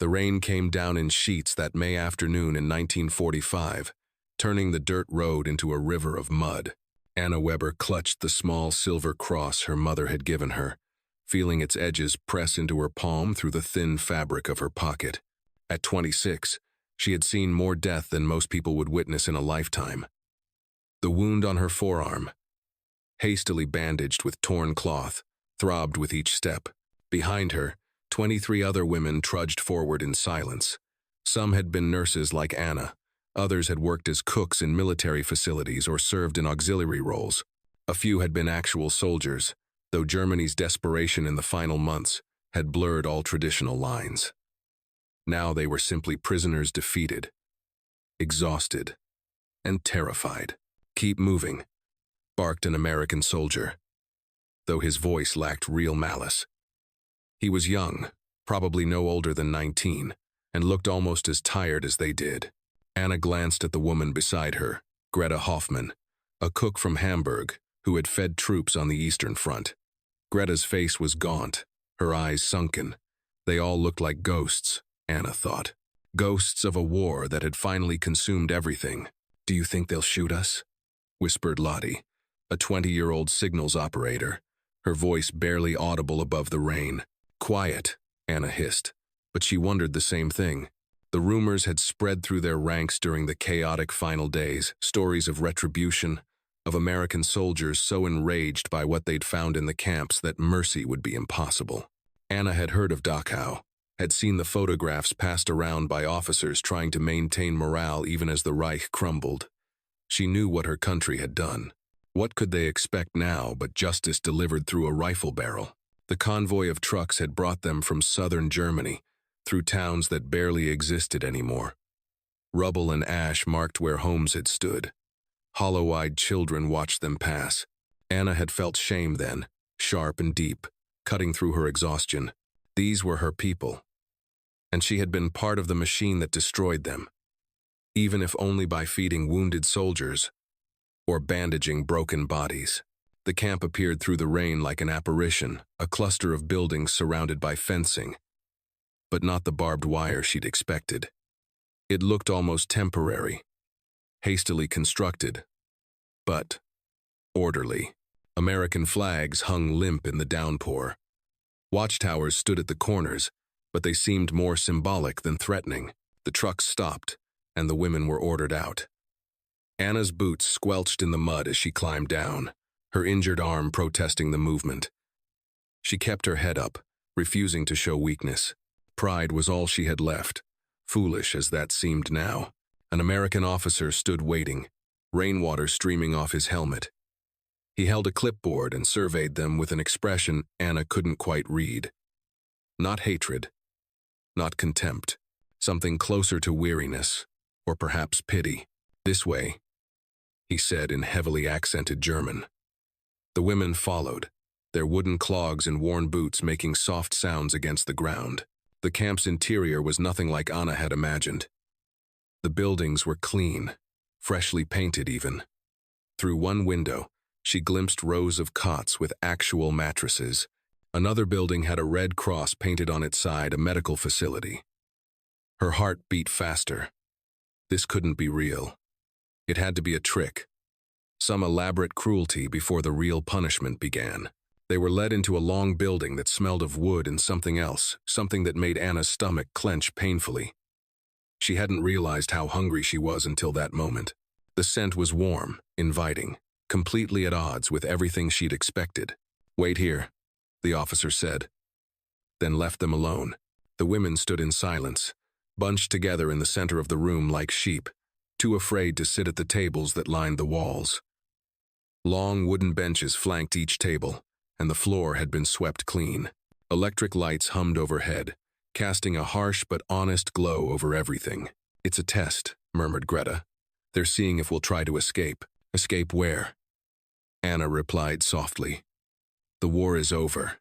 The rain came down in sheets that May afternoon in 1945, turning the dirt road into a river of mud. Anna Weber clutched the small silver cross her mother had given her, feeling its edges press into her palm through the thin fabric of her pocket. At 26, she had seen more death than most people would witness in a lifetime. The wound on her forearm, hastily bandaged with torn cloth, throbbed with each step. Behind her, 23 other women trudged forward in silence. Some had been nurses like Anna. Others had worked as cooks in military facilities or served in auxiliary roles. A few had been actual soldiers, though Germany's desperation in the final months had blurred all traditional lines. Now they were simply prisoners defeated, exhausted, and terrified. "Keep moving," barked an American soldier, though his voice lacked real malice. He was young, probably no older than 19, and looked almost as tired as they did. Anna glanced at the woman beside her, Greta Hoffman, a cook from Hamburg who had fed troops on the Eastern Front. Greta's face was gaunt, her eyes sunken. They all looked like ghosts, Anna thought. Ghosts of a war that had finally consumed everything. "Do you think they'll shoot us?" whispered Lottie, a 20-year-old signals operator, her voice barely audible above the rain. "Quiet," Anna hissed, but she wondered the same thing. The rumors had spread through their ranks during the chaotic final days, stories of retribution, of American soldiers so enraged by what they'd found in the camps that mercy would be impossible. Anna had heard of Dachau, had seen the photographs passed around by officers trying to maintain morale even as the Reich crumbled. She knew what her country had done. What could they expect now but justice delivered through a rifle barrel? The convoy of trucks had brought them from southern Germany, through towns that barely existed anymore. Rubble and ash marked where homes had stood. Hollow-eyed children watched them pass. Anna had felt shame then, sharp and deep, cutting through her exhaustion. These were her people, and she had been part of the machine that destroyed them, even if only by feeding wounded soldiers or bandaging broken bodies. The camp appeared through the rain like an apparition, a cluster of buildings surrounded by fencing, but not the barbed wire she'd expected. It looked almost temporary, hastily constructed, but orderly. American flags hung limp in the downpour. Watchtowers stood at the corners, but they seemed more symbolic than threatening. The trucks stopped, and the women were ordered out. Anna's boots squelched in the mud as she climbed down, her injured arm protesting the movement. She kept her head up, refusing to show weakness. Pride was all she had left, foolish as that seemed now. An American officer stood waiting, rainwater streaming off his helmet. He held a clipboard and surveyed them with an expression Anna couldn't quite read. Not hatred, not contempt, something closer to weariness, or perhaps pity. "This way," he said in heavily accented German. The women followed, their wooden clogs and worn boots making soft sounds against the ground. The camp's interior was nothing like Anna had imagined. The buildings were clean, freshly painted even. Through one window, she glimpsed rows of cots with actual mattresses. Another building had a red cross painted on its side, a medical facility. Her heart beat faster. This couldn't be real. It had to be a trick, some elaborate cruelty before the real punishment began. They were led into a long building that smelled of wood and something else, something that made Anna's stomach clench painfully. She hadn't realized how hungry she was until that moment. The scent was warm, inviting, completely at odds with everything she'd expected. "Wait here," the officer said, then left them alone. The women stood in silence, bunched together in the center of the room like sheep, too afraid to sit at the tables that lined the walls. Long wooden benches flanked each table, and the floor had been swept clean. Electric lights hummed overhead, casting a harsh but honest glow over everything. "It's a test," murmured Greta. "They're seeing if we'll try to escape." "Escape where?" Anna replied softly. "The war is over.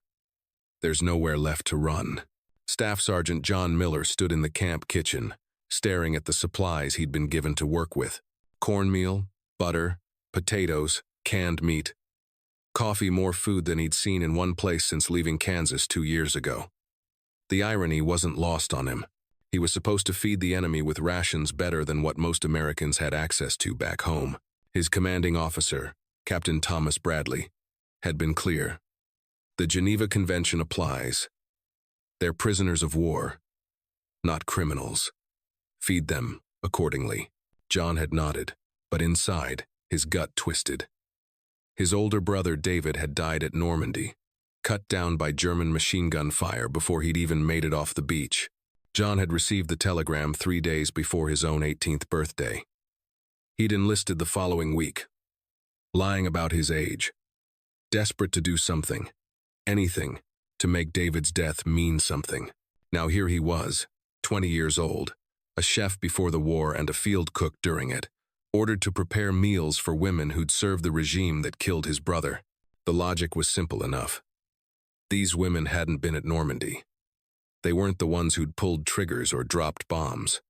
There's nowhere left to run." Staff Sergeant John Miller stood in the camp kitchen, staring at the supplies he'd been given to work with. Cornmeal, butter, potatoes, canned meat. Coffee, more food than he'd seen in one place since leaving Kansas 2 years ago. The irony wasn't lost on him. He was supposed to feed the enemy with rations better than what most Americans had access to back home. His commanding officer, Captain Thomas Bradley, had been clear. The Geneva Convention applies. They're prisoners of war, not criminals. Feed them accordingly. John had nodded, but inside, his gut twisted. His older brother David had died at Normandy, cut down by German machine gun fire before he'd even made it off the beach. John had received the telegram 3 days before his own 18th birthday. He'd enlisted the following week, lying about his age, desperate to do something, anything, to make David's death mean something. Now here he was, 20 years old, a chef before the war and a field cook during it, ordered to prepare meals for women who'd served the regime that killed his brother. The logic was simple enough. These women hadn't been at Normandy. They weren't the ones who'd pulled triggers or dropped bombs.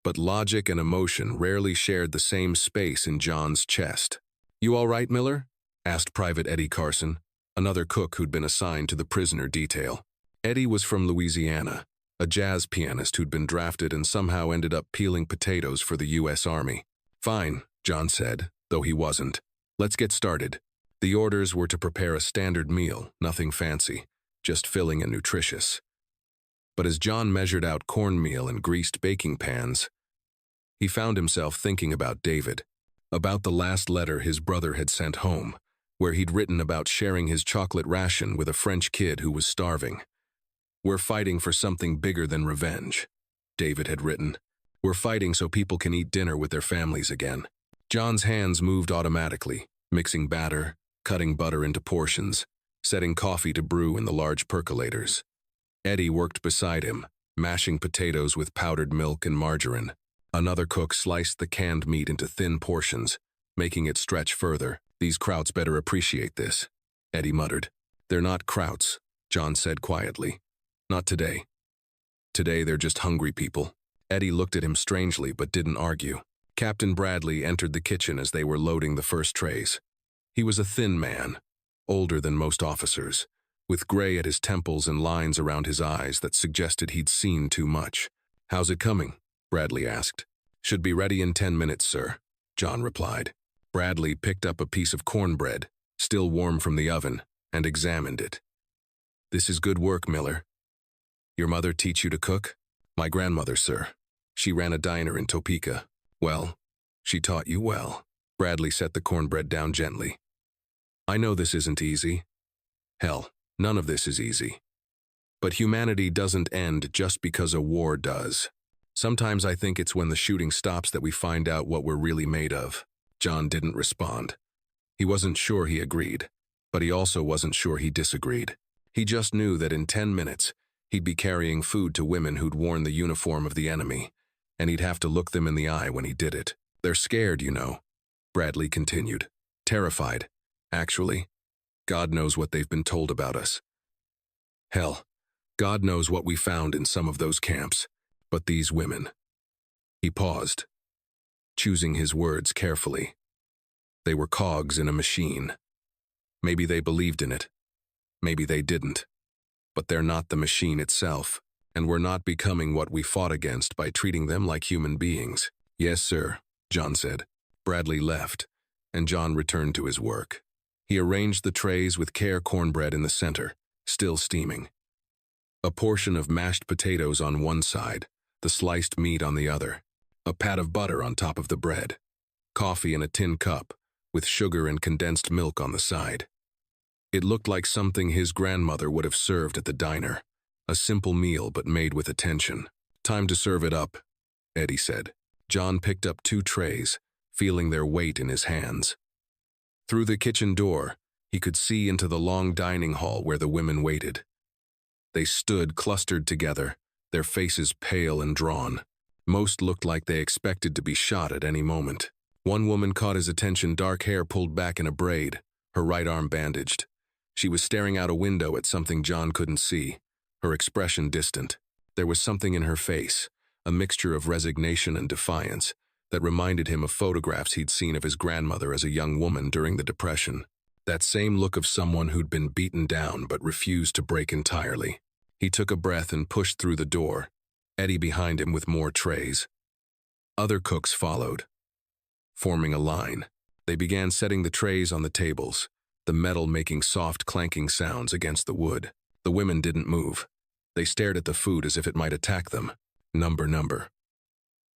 But logic and emotion rarely shared the same space in John's chest. "You all right, Miller?" asked Private Eddie Carson, another cook who'd been assigned to the prisoner detail. Eddie was from Louisiana, a jazz pianist who'd been drafted and somehow ended up peeling potatoes for the U.S. Army. "Fine," John said, though he wasn't. "Let's get started." The orders were to prepare a standard meal, nothing fancy, just filling and nutritious. But as John measured out cornmeal and greased baking pans, he found himself thinking about David, about the last letter his brother had sent home, where he'd written about sharing his chocolate ration with a French kid who was starving. "We're fighting for something bigger than revenge," David had written. "We're fighting so people can eat dinner with their families again." John's hands moved automatically, mixing batter, cutting butter into portions, setting coffee to brew in the large percolators. Eddie worked beside him, mashing potatoes with powdered milk and margarine. Another cook sliced the canned meat into thin portions, making it stretch further. "These krauts better appreciate this," Eddie muttered. "They're not krauts," John said quietly. "Not today. Today they're just hungry people." Eddie looked at him strangely but didn't argue. Captain Bradley entered the kitchen as they were loading the first trays. He was a thin man, older than most officers, with gray at his temples and lines around his eyes that suggested he'd seen too much. "How's it coming?" Bradley asked. "Should be ready in 10 minutes, sir," John replied. Bradley picked up a piece of cornbread, still warm from the oven, and examined it. "This is good work, Miller. Your mother teach you to cook?" "My grandmother, sir. She ran a diner in Topeka." "Well, she taught you well." Bradley set the cornbread down gently. "I know this isn't easy. Hell, none of this is easy. But humanity doesn't end just because a war does. Sometimes I think it's when the shooting stops that we find out what we're really made of." John didn't respond. He wasn't sure he agreed, but he also wasn't sure he disagreed. He just knew that in 10 minutes, he'd be carrying food to women who'd worn the uniform of the enemy, and he'd have to look them in the eye when he did it. "They're scared, you know," Bradley continued. "Terrified, actually. God knows what they've been told about us. Hell, God knows what we found in some of those camps. But these women..." He paused, choosing his words carefully. They were cogs in a machine. Maybe they believed in it. Maybe they didn't. But they're not the machine itself, and we're not becoming what we fought against by treating them like human beings. "Yes, sir," John said. Bradley left, and John returned to his work. He arranged the trays with care, cornbread in the center, still steaming. A portion of mashed potatoes on one side, the sliced meat on the other, a pat of butter on top of the bread, coffee in a tin cup, with sugar and condensed milk on the side. It looked like something his grandmother would have served at the diner, a simple meal but made with attention. "Time to serve it up," Eddie said. John picked up 2 trays, feeling their weight in his hands. Through the kitchen door, he could see into the long dining hall where the women waited. They stood clustered together, their faces pale and drawn. Most looked like they expected to be shot at any moment. One woman caught his attention, dark hair pulled back in a braid, her right arm bandaged. She was staring out a window at something John couldn't see, her expression distant. There was something in her face, a mixture of resignation and defiance, that reminded him of photographs he'd seen of his grandmother as a young woman during the Depression. That same look of someone who'd been beaten down but refused to break entirely. He took a breath and pushed through the door, Eddie behind him with more trays. Other cooks followed, forming a line. They began setting the trays on the tables, the metal making soft clanking sounds against the wood. The women didn't move. They stared at the food as if it might attack them. Number.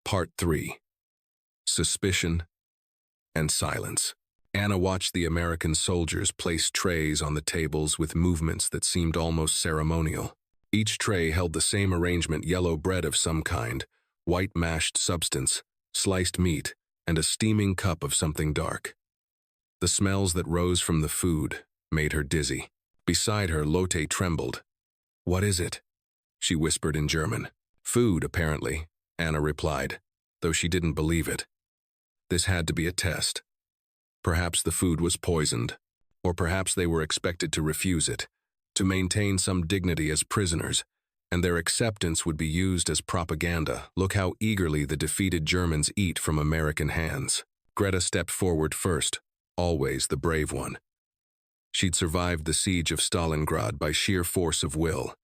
Part 3. Suspicion and silence. Anna watched the American soldiers place trays on the tables with movements that seemed almost ceremonial. Each tray held the same arrangement: yellow bread of some kind, white mashed substance, sliced meat, and a steaming cup of something dark. The smells that rose from the food made her dizzy. Beside her, Lotte trembled. "What is it?" she whispered in German. "Food, apparently," Anna replied, though she didn't believe it. This had to be a test. Perhaps the food was poisoned, or perhaps they were expected to refuse it, to maintain some dignity as prisoners, and their acceptance would be used as propaganda. Look how eagerly the defeated Germans eat from American hands. Greta stepped forward first, always the brave one. She'd survived the siege of Stalingrad by sheer force of will,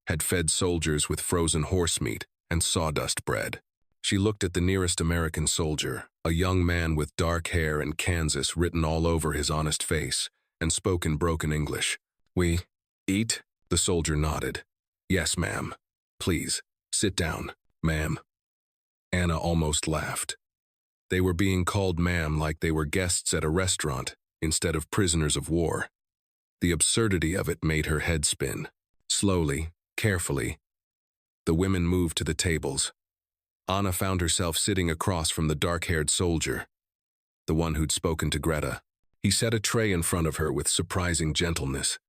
had fed soldiers with frozen horse meat and sawdust bread. She looked at the nearest American soldier, a young man with dark hair and Kansas written all over his honest face, and spoke in broken English. "We eat?" The soldier nodded. "Yes, ma'am. Please, sit down, ma'am." Anna almost laughed. They were being called ma'am like they were guests at a restaurant instead of prisoners of war. The absurdity of it made her head spin. Slowly, carefully, the women moved to the tables. Anna found herself sitting across from the dark-haired soldier, the one who'd spoken to Greta. He set a tray in front of her with surprising gentleness,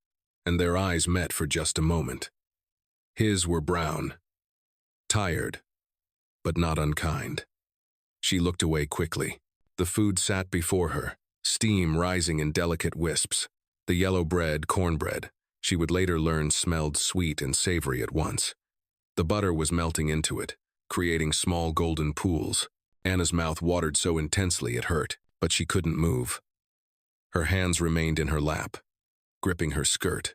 and their eyes met for just a moment. His were brown, tired, but not unkind. She looked away quickly. The food sat before her, steam rising in delicate wisps. The yellow bread, cornbread, she would later learn smelled sweet and savory at once. The butter was melting into it, creating small golden pools. Anna's mouth watered so intensely it hurt, but she couldn't move. Her hands remained in her lap, gripping her skirt.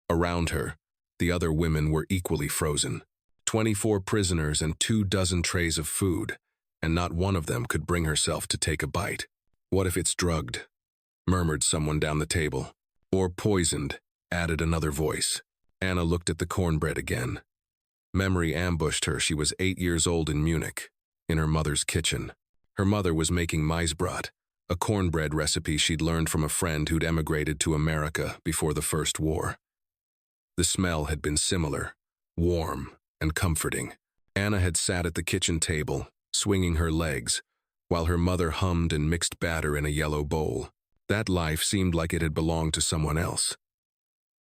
Around her, the other women were equally frozen. 24 prisoners and 24 trays of food, and not one of them could bring herself to take a bite. "What if it's drugged?" murmured someone down the table. "Or poisoned," added another voice. Anna looked at the cornbread again. Memory ambushed her. She was 8 years old in Munich, in her mother's kitchen. Her mother was making Maisbrot, a cornbread recipe she'd learned from a friend who'd emigrated to America before the First War. The smell had been similar, warm and comforting. Anna had sat at the kitchen table, swinging her legs, while her mother hummed and mixed batter in a yellow bowl. That life seemed like it had belonged to someone else.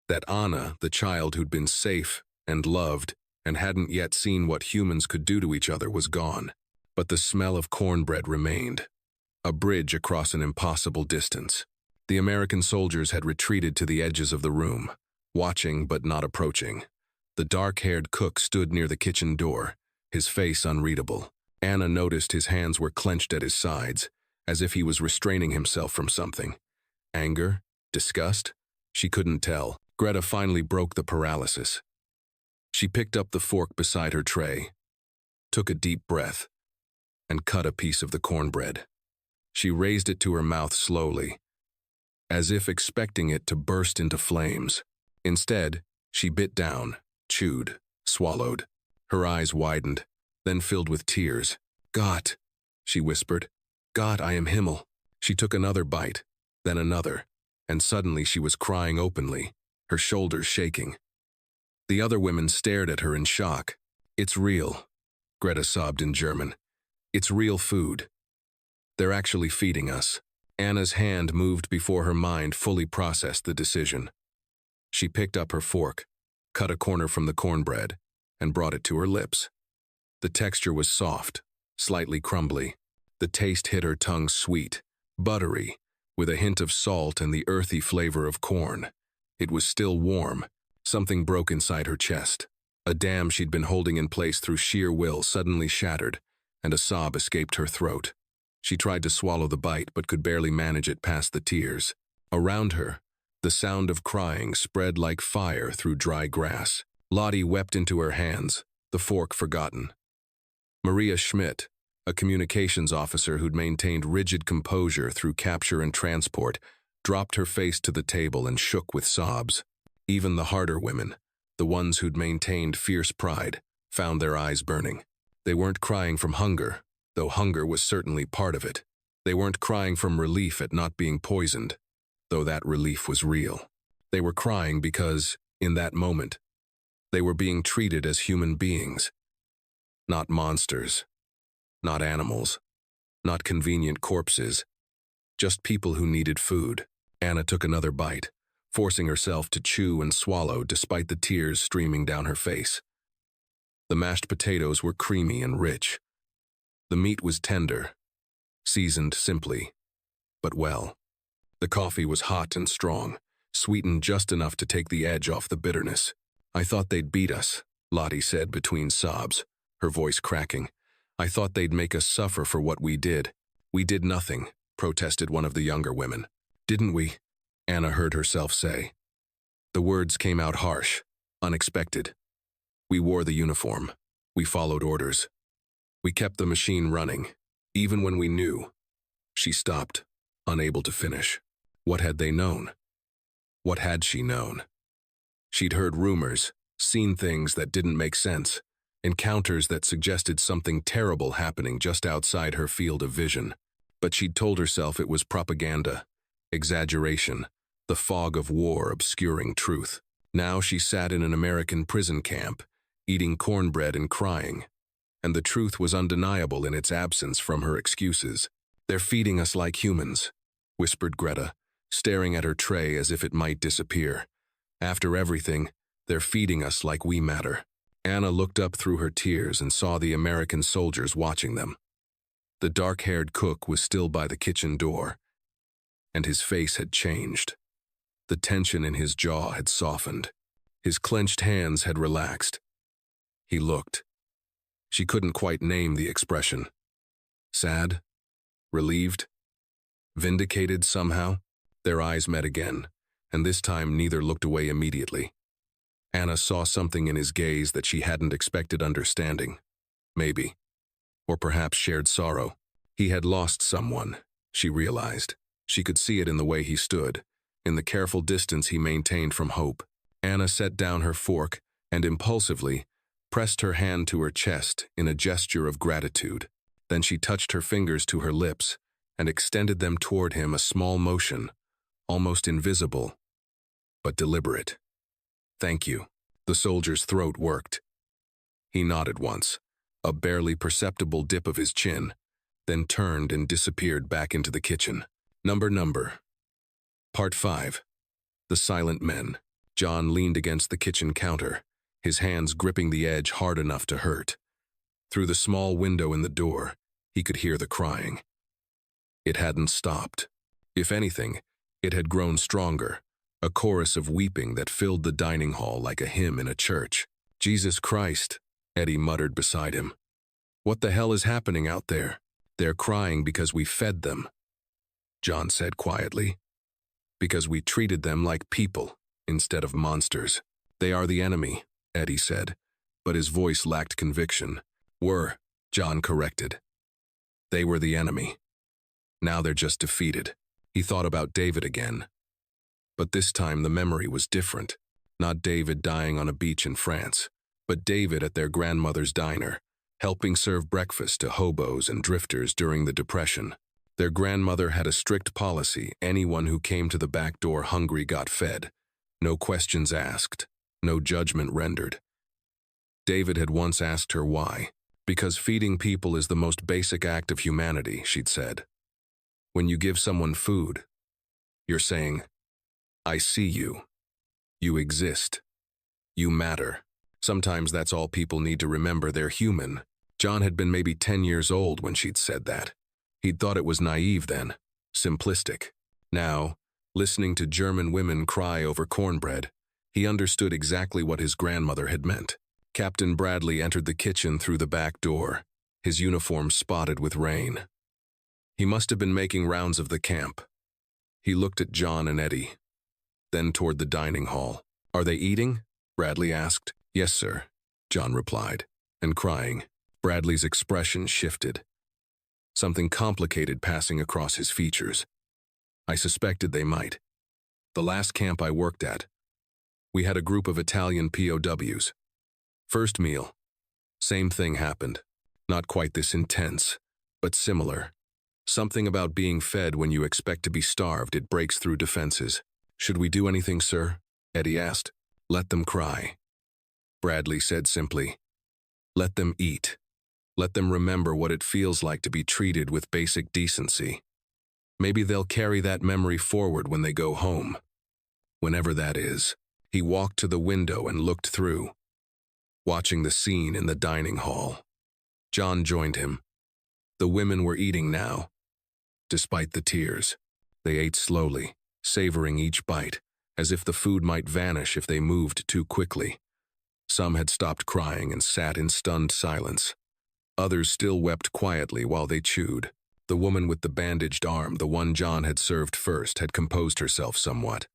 That Anna, the child who'd been safe and loved, and hadn't yet seen what humans could do to each other, was gone. But the smell of cornbread remained, a bridge across an impossible distance. The American soldiers had retreated to the edges of the room, watching but not approaching. The dark-haired cook stood near the kitchen door, his face unreadable. Anna noticed his hands were clenched at his sides, as if he was restraining himself from something. Anger? Disgust? She couldn't tell. Greta finally broke the paralysis. She picked up the fork beside her tray, took a deep breath, and cut a piece of the cornbread. She raised it to her mouth slowly, as if expecting it to burst into flames. Instead, she bit down, chewed, swallowed. Her eyes widened, then filled with tears. "Gott," she whispered. "Gott, I am Himmel." She took another bite, then another, and suddenly she was crying openly, her shoulders shaking. The other women stared at her in shock. "It's real," Greta sobbed in German. "It's real food. They're actually feeding us." Anna's hand moved before her mind fully processed the decision. She picked up her fork, cut a corner from the cornbread, and brought it to her lips. The texture was soft, slightly crumbly. The taste hit her tongue sweet, buttery, with a hint of salt and the earthy flavor of corn. It was still warm. Something broke inside her chest. A dam she'd been holding in place through sheer will suddenly shattered, and a sob escaped her throat. She tried to swallow the bite but could barely manage it past the tears. Around her, the sound of crying spread like fire through dry grass. Lottie wept into her hands, the fork forgotten. Maria Schmidt, a communications officer who'd maintained rigid composure through capture and transport, dropped her face to the table and shook with sobs. Even the harder women, the ones who'd maintained fierce pride, found their eyes burning. They weren't crying from hunger, though hunger was certainly part of it. They weren't crying from relief at not being poisoned, though that relief was real. They were crying because, in that moment, they were being treated as human beings. Not monsters, not animals, not convenient corpses, just people who needed food. Anna took another bite, forcing herself to chew and swallow despite the tears streaming down her face. The mashed potatoes were creamy and rich. The meat was tender, seasoned simply, but well. The coffee was hot and strong, sweetened just enough to take the edge off the bitterness. "I thought they'd beat us," Lottie said between sobs, her voice cracking. "I thought they'd make us suffer for what we did." "We did nothing," protested one of the younger women. "Didn't we?" Anna heard herself say. The words came out harsh, unexpected. "We wore the uniform. We followed orders. We kept the machine running, even when we knew." She stopped, unable to finish. What had they known? What had she known? She'd heard rumors, seen things that didn't make sense, encounters that suggested something terrible happening just outside her field of vision. But she'd told herself it was propaganda, exaggeration, the fog of war obscuring truth. Now she sat in an American prison camp, eating cornbread and crying, and the truth was undeniable in its absence from her excuses. "They're feeding us like humans," whispered Greta, staring at her tray as if it might disappear. "After everything, they're feeding us like we matter." Anna looked up through her tears and saw the American soldiers watching them. The dark-haired cook was still by the kitchen door, and his face had changed. The tension in his jaw had softened. His clenched hands had relaxed. He looked. She couldn't quite name the expression. Sad? Relieved? Vindicated somehow? Their eyes met again, and this time neither looked away immediately. Anna saw something in his gaze that she hadn't expected understanding. Maybe. Or perhaps shared sorrow. He had lost someone, she realized. She could see it in the way he stood, in the careful distance he maintained from hope. Anna set down her fork and impulsively pressed her hand to her chest in a gesture of gratitude. Then she touched her fingers to her lips and extended them toward him, a small motion, almost invisible, but deliberate. "Thank you." The soldier's throat worked. He nodded once, a barely perceptible dip of his chin, then turned and disappeared back into the kitchen. Number. Part 5. The Silent Men. John leaned against the kitchen counter, his hands gripping the edge hard enough to hurt. Through the small window in the door, he could hear the crying. It hadn't stopped. If anything, it had grown stronger, a chorus of weeping that filled the dining hall like a hymn in a church. "Jesus Christ," Eddie muttered beside him. "What the hell is happening out there?" "They're crying because we fed them," John said quietly. "Because we treated them like people instead of monsters." "They are the enemy," Eddie said, but his voice lacked conviction. "Were," John corrected. "They were the enemy. Now they're just defeated." He thought about David again. But this time the memory was different. Not David dying on a beach in France, but David at their grandmother's diner, helping serve breakfast to hobos and drifters during the Depression. Their grandmother had a strict policy: anyone who came to the back door hungry got fed. No questions asked, no judgment rendered. David had once asked her why. "Because feeding people is the most basic act of humanity," she'd said. "When you give someone food, you're saying, 'I see you. You exist. You matter.' Sometimes that's all people need to remember: they're human." John had been maybe 10 years old when she'd said that. He'd thought it was naive then, simplistic. Now, listening to German women cry over cornbread, he understood exactly what his grandmother had meant. Captain Bradley entered the kitchen through the back door, his uniform spotted with rain. He must have been making rounds of the camp. He looked at John and Eddie, then toward the dining hall. "Are they eating?" Bradley asked. "Yes, sir," John replied. and crying. Bradley's expression shifted, something complicated passing across his features. I suspected they might. The last camp I worked at, we had a group of Italian POWs. First meal, same thing happened. Not quite this intense, but similar. Something about being fed when you expect to be starved, it breaks through defenses. Should we do anything, sir? Eddie asked. Let them cry. Bradley said simply. Let them eat. Let them remember what it feels like to be treated with basic decency. Maybe they'll carry that memory forward when they go home. Whenever that is. He walked to the window and looked through, watching the scene in the dining hall. John joined him. The women were eating now. Despite the tears, they ate slowly, savoring each bite, as if the food might vanish if they moved too quickly. Some had stopped crying and sat in stunned silence. Others still wept quietly while they chewed. The woman with the bandaged arm, the one John had served first, had composed herself somewhat.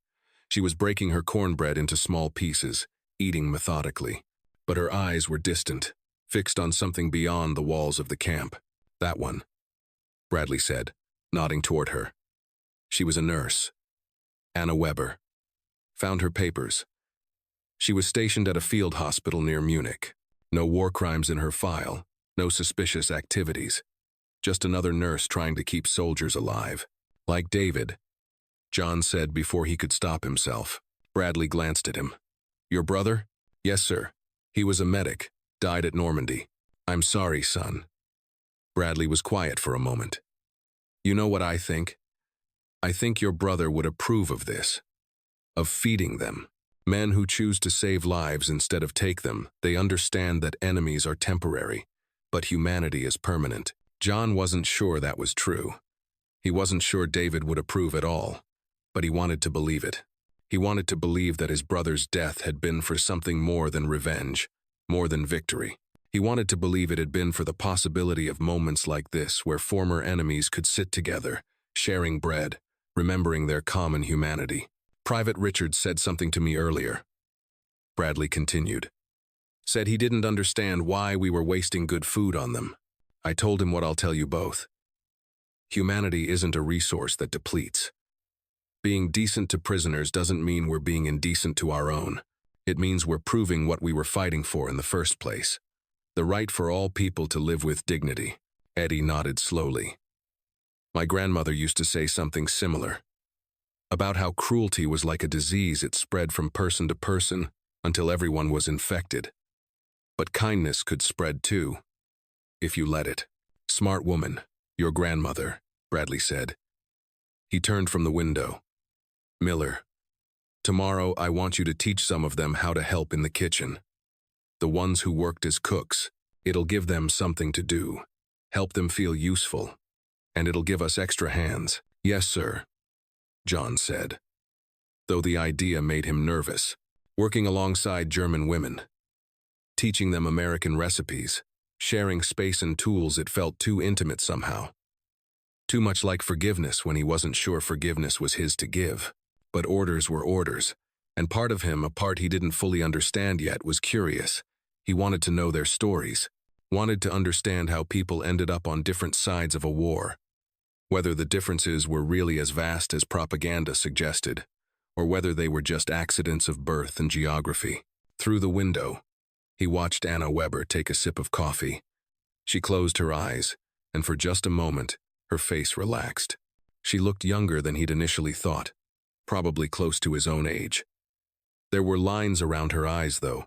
She was breaking her cornbread into small pieces, eating methodically. But her eyes were distant, fixed on something beyond the walls of the camp. That one, Bradley said, nodding toward her. She was a nurse. Anna Weber. Found her papers. She was stationed at a field hospital near Munich. No war crimes in her file, no suspicious activities. Just another nurse trying to keep soldiers alive. Like David, John said before he could stop himself. Bradley glanced at him. Your brother? Yes, sir. He was a medic, died at Normandy. I'm sorry, son. Bradley was quiet for a moment. You know what I think? I think your brother would approve of this. Of feeding them. Men who choose to save lives instead of take them, they understand that enemies are temporary, but humanity is permanent. John wasn't sure that was true. He wasn't sure David would approve at all, but he wanted to believe it. He wanted to believe that his brother's death had been for something more than revenge, more than victory. He wanted to believe it had been for the possibility of moments like this where former enemies could sit together, sharing bread, remembering their common humanity. Private Richards said something to me earlier. Bradley continued. Said he didn't understand why we were wasting good food on them. I told him what I'll tell you both. Humanity isn't a resource that depletes. Being decent to prisoners doesn't mean we're being indecent to our own. It means we're proving what we were fighting for in the first place. The right for all people to live with dignity. Eddie nodded slowly. My grandmother used to say something similar. About how cruelty was like a disease, it spread from person to person until everyone was infected. But kindness could spread too, if you let it. Smart woman, your grandmother, Bradley said. He turned from the window. Miller, tomorrow I want you to teach some of them how to help in the kitchen. The ones who worked as cooks, it'll give them something to do. Help them feel useful. And it'll give us extra hands. Yes, sir, John said. Though the idea made him nervous. Working alongside German women. Teaching them American recipes. Sharing space and tools, it felt too intimate somehow. Too much like forgiveness when he wasn't sure forgiveness was his to give. But orders were orders, and part of him, a part he didn't fully understand yet, was curious. He wanted to know their stories, wanted to understand how people ended up on different sides of a war, whether the differences were really as vast as propaganda suggested, or whether they were just accidents of birth and geography. Through the window, he watched Anna Weber take a sip of coffee. She closed her eyes, and for just a moment, her face relaxed. She looked younger than he'd initially thought, probably close to his own age. There were lines around her eyes, though,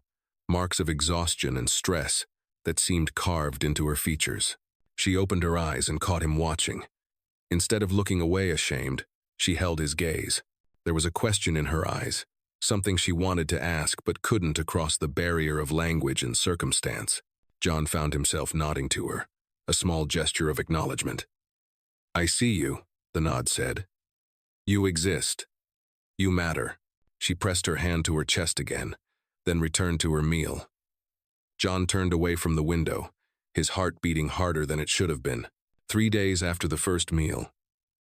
marks of exhaustion and stress that seemed carved into her features. She opened her eyes and caught him watching. Instead of looking away ashamed, she held his gaze. There was a question in her eyes, something she wanted to ask but couldn't across the barrier of language and circumstance. John found himself nodding to her, a small gesture of acknowledgement. I see you, the nod said. You exist. You matter. She pressed her hand to her chest again, then returned to her meal. John turned away from the window, his heart beating harder than it should have been. 3 days after the first meal,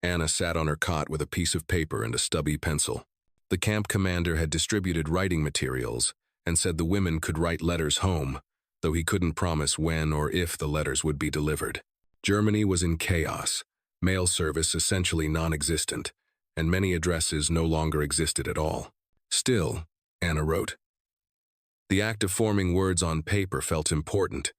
Anna sat on her cot with a piece of paper and a stubby pencil. The camp commander had distributed writing materials and said the women could write letters home, though he couldn't promise when or if the letters would be delivered. Germany was in chaos, mail service essentially non-existent, and many addresses no longer existed at all. Still, Anna wrote, the act of forming words on paper felt important,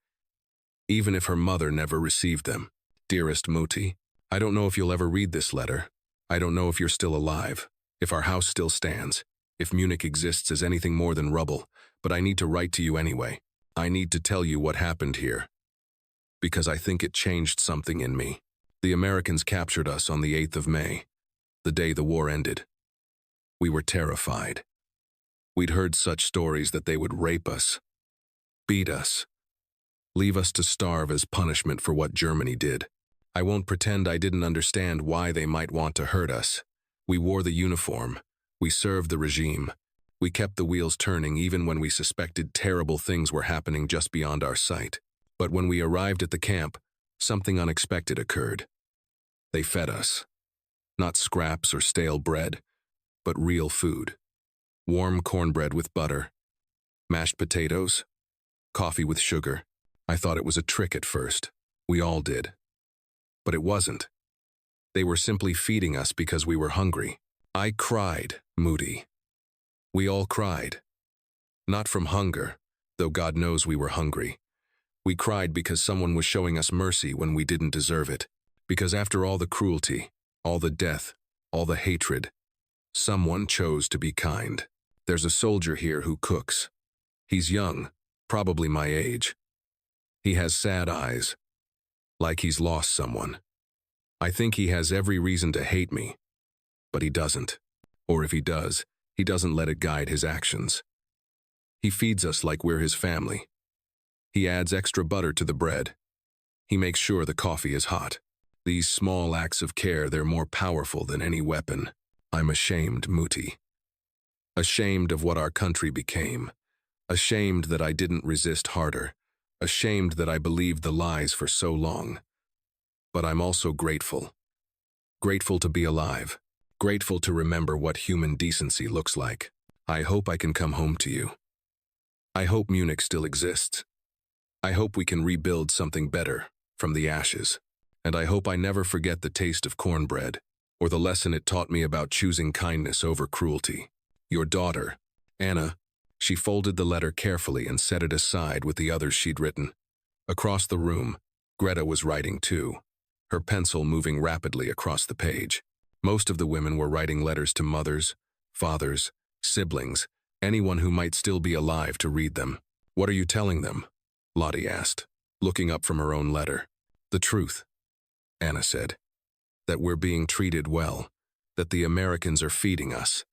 even if her mother never received them. Dearest Muti, I don't know if you'll ever read this letter. I don't know if you're still alive, if our house still stands, if Munich exists as anything more than rubble, but I need to write to you anyway. I need to tell you what happened here, because I think it changed something in me. The Americans captured us on the 8th of May, the day the war ended. We were terrified. We'd heard such stories that they would rape us, beat us, leave us to starve as punishment for what Germany did. I won't pretend I didn't understand why they might want to hurt us. We wore the uniform. We served the regime. We kept the wheels turning even when we suspected terrible things were happening just beyond our sight. But when we arrived at the camp, something unexpected occurred. They fed us. Not scraps or stale bread, but real food. Warm cornbread with butter, mashed potatoes, coffee with sugar. I thought it was a trick at first. We all did. But it wasn't. They were simply feeding us because we were hungry. I cried, Moody. We all cried. Not from hunger, though God knows we were hungry. We cried because someone was showing us mercy when we didn't deserve it. Because after all the cruelty, all the death, all the hatred, someone chose to be kind. There's a soldier here who cooks. He's young, probably my age. He has sad eyes, like he's lost someone. I think he has every reason to hate me, but he doesn't. Or if he does, he doesn't let it guide his actions. He feeds us like we're his family. He adds extra butter to the bread. He makes sure the coffee is hot. These small acts of care, they're more powerful than any weapon. I'm ashamed, Muti. Ashamed of what our country became. Ashamed that I didn't resist harder. Ashamed that I believed the lies for so long. But I'm also grateful. Grateful to be alive. Grateful to remember what human decency looks like. I hope I can come home to you. I hope Munich still exists. I hope we can rebuild something better from the ashes. And I hope I never forget the taste of cornbread, or the lesson it taught me about choosing kindness over cruelty. Your daughter, Anna. She folded the letter carefully and set it aside with the others she'd written. Across the room, Greta was writing too, her pencil moving rapidly across the page. Most of the women were writing letters to mothers, fathers, siblings, anyone who might still be alive to read them. What are you telling them? Lottie asked, looking up from her own letter. The truth, Anna said. That we're being treated well, that the Americans are feeding us,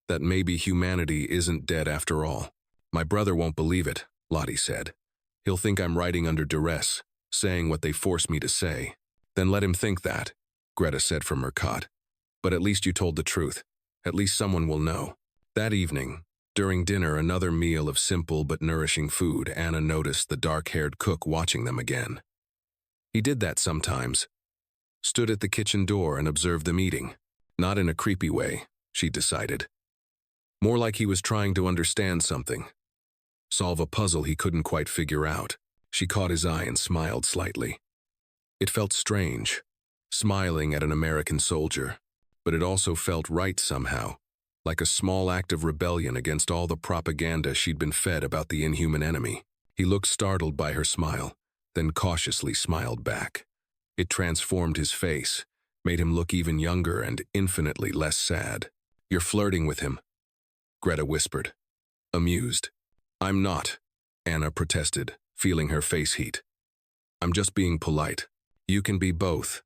that maybe humanity isn't dead after all. My brother won't believe it, Lottie said. He'll think I'm writing under duress, saying what they force me to say. Then let him think that, Greta said from her cot. But at least you told the truth. At least someone will know. That evening, during dinner, another meal of simple but nourishing food, Anna noticed the dark-haired cook watching them again. He did that sometimes. Stood at the kitchen door and observed them eating. Not in a creepy way, she decided. More like he was trying to understand something. Solve a puzzle he couldn't quite figure out. She caught his eye and smiled slightly. It felt strange, smiling at an American soldier, but it also felt right somehow, like a small act of rebellion against all the propaganda she'd been fed about the inhuman enemy. He looked startled by her smile, then cautiously smiled back. It transformed his face, made him look even younger and infinitely less sad. You're flirting with him, Greta whispered, amused. I'm not, Anna protested, feeling her face heat. I'm just being polite. You can be both,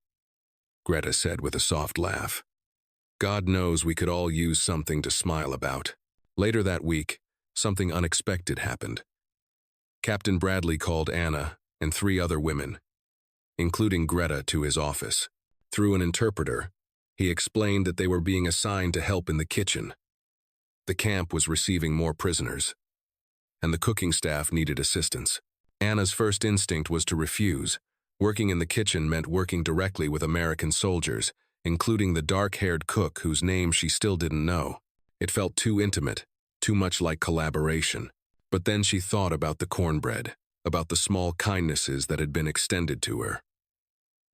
Greta said with a soft laugh. God knows we could all use something to smile about. Later that week, something unexpected happened. Captain Bradley called Anna and 3 other women, including Greta, to his office. Through an interpreter, he explained that they were being assigned to help in the kitchen. The camp was receiving more prisoners, and the cooking staff needed assistance. Anna's first instinct was to refuse. Working in the kitchen meant working directly with American soldiers, including the dark-haired cook whose name she still didn't know. It felt too intimate, too much like collaboration. But then she thought about the cornbread. about the small kindnesses that had been extended to her,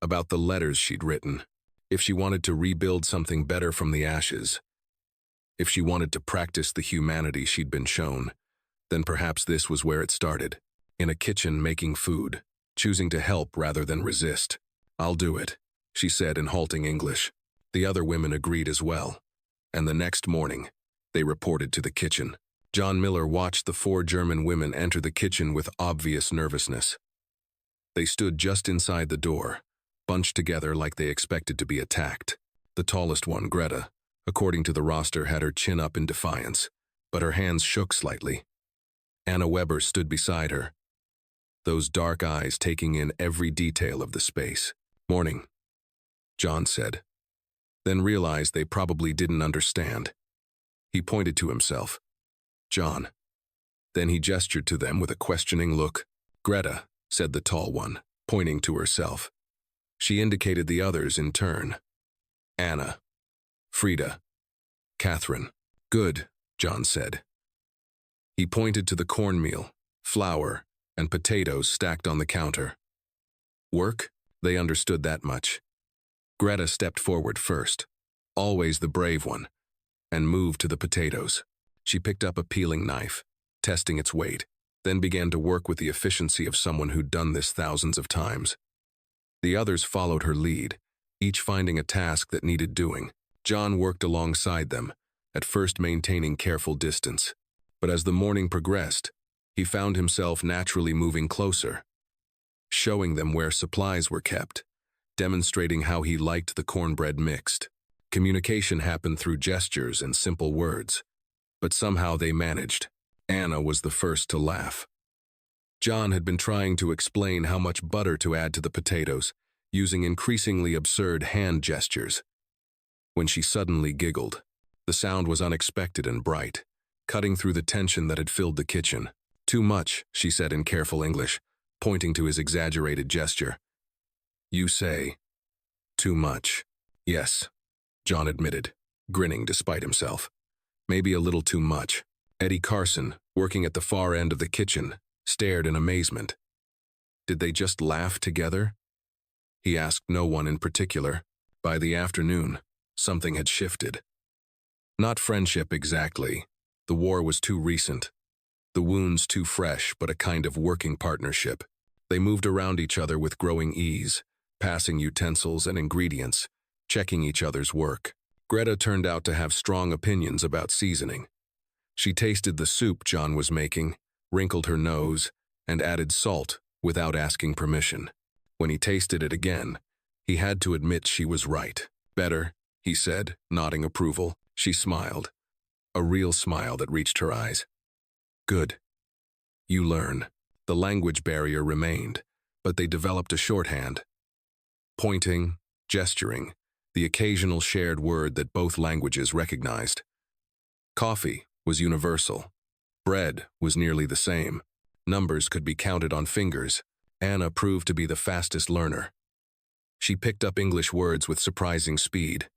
about the letters she'd written, if she wanted to rebuild something better from the ashes, if she wanted to practice the humanity she'd been shown, then perhaps this was where it started, in a kitchen making food, choosing to help rather than resist. "I'll do it," she said in halting English. The other women agreed as well, and the next morning, they reported to the kitchen. John Miller watched the 4 German women enter the kitchen with obvious nervousness. They stood just inside the door, bunched together like they expected to be attacked. The tallest one, Greta, according to the roster, had her chin up in defiance, but her hands shook slightly. Anna Weber stood beside her, those dark eyes taking in every detail of the space. "Morning," John said, then realized they probably didn't understand. He pointed to himself. "John." Then he gestured to them with a questioning look. "Greta," said the tall one, pointing to herself. She indicated the others in turn. "Anna, Frida, Catherine." "Good," John said. He pointed to the cornmeal, flour, and potatoes stacked on the counter. Work? They understood that much. Greta stepped forward first, always the brave one, and moved to the potatoes. She picked up a peeling knife, testing its weight, then began to work with the efficiency of someone who'd done this thousands of times. The others followed her lead, each finding a task that needed doing. John worked alongside them, at first maintaining careful distance. But as the morning progressed, he found himself naturally moving closer, showing them where supplies were kept, demonstrating how he liked the cornbread mixed. Communication happened through gestures and simple words, but somehow they managed. Anna was the first to laugh. John had been trying to explain how much butter to add to the potatoes, using increasingly absurd hand gestures. When she suddenly giggled, the sound was unexpected and bright, cutting through the tension that had filled the kitchen. "Too much," she said in careful English, pointing to his exaggerated gesture. "You say, too much." "Yes," John admitted, grinning despite himself. "Maybe a little too much." Eddie Carson, working at the far end of the kitchen, stared in amazement. Did they just laugh together? He asked no one in particular. By the afternoon, something had shifted. Not friendship exactly. The war was too recent. The wounds too fresh, but a kind of working partnership. They moved around each other with growing ease, passing utensils and ingredients, checking each other's work. Greta turned out to have strong opinions about seasoning. She tasted the soup John was making, wrinkled her nose, and added salt without asking permission. When he tasted it again, he had to admit she was right. "Better," he said, nodding approval. She smiled, a real smile that reached her eyes. "Good. You learn." The language barrier remained, but they developed a shorthand. Pointing, gesturing, the occasional shared word that both languages recognized. Coffee was universal. Bread was nearly the same. Numbers could be counted on fingers. Anna proved to be the fastest learner. She picked up English words with surprising speed,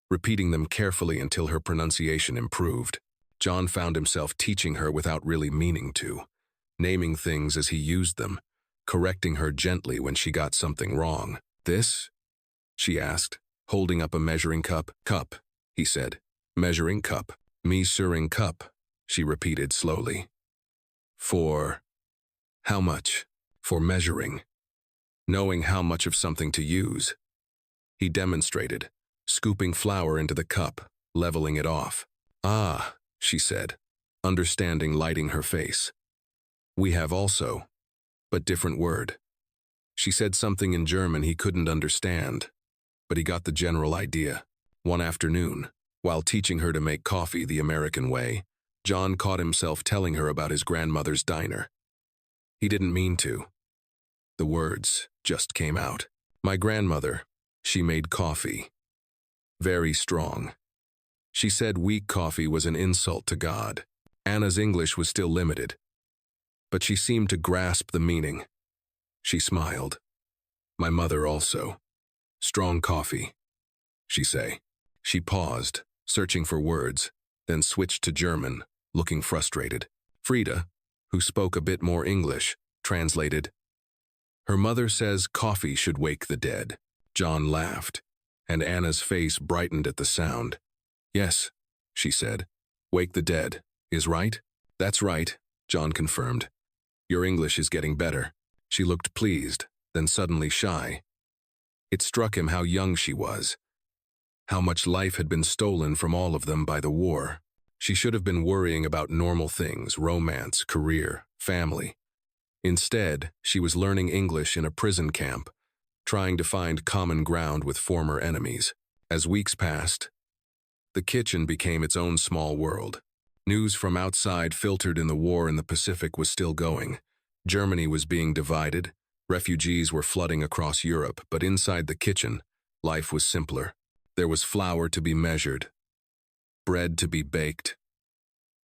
repeating them carefully until her pronunciation improved. John found himself teaching her without really meaning to, naming things as he used them, correcting her gently when she got something wrong. "This?" she asked, holding up a measuring cup. "Cup," he said. "Measuring cup. Measuring cup," she repeated slowly. "For how much?" "For measuring. Knowing how much of something to use." He demonstrated, scooping flour into the cup, leveling it off. "Ah," she said, understanding lighting her face. "We have also, but different word." She said something in German he couldn't understand, but he got the general idea. One afternoon, while teaching her to make coffee the American way, John caught himself telling her about his grandmother's diner. He didn't mean to. The words just came out. "My grandmother, she made coffee. Very strong. She said weak coffee was an insult to God." Anna's English was still limited, but she seemed to grasp the meaning. She smiled. "My mother also. Strong coffee," she say. She paused, searching for words, then switched to German, looking frustrated. Frida, who spoke a bit more English, Translated, her mother says coffee should wake the dead. John laughed, and Anna's face brightened at the sound. Yes, she said. Wake the dead, is right? That's right, John confirmed. Your English is getting better. She looked pleased, then suddenly shy. It struck him how young she was, how much life had been stolen from all of them by the war. She should have been worrying about normal things, romance, career, family. Instead, she was learning English in a prison camp, trying to find common ground with former enemies. As weeks passed, the kitchen became its own small world. News from outside filtered in. The war in the Pacific was still going. Germany was being divided, refugees were flooding across Europe, but inside the kitchen, life was simpler. There was flour to be measured, bread to be baked,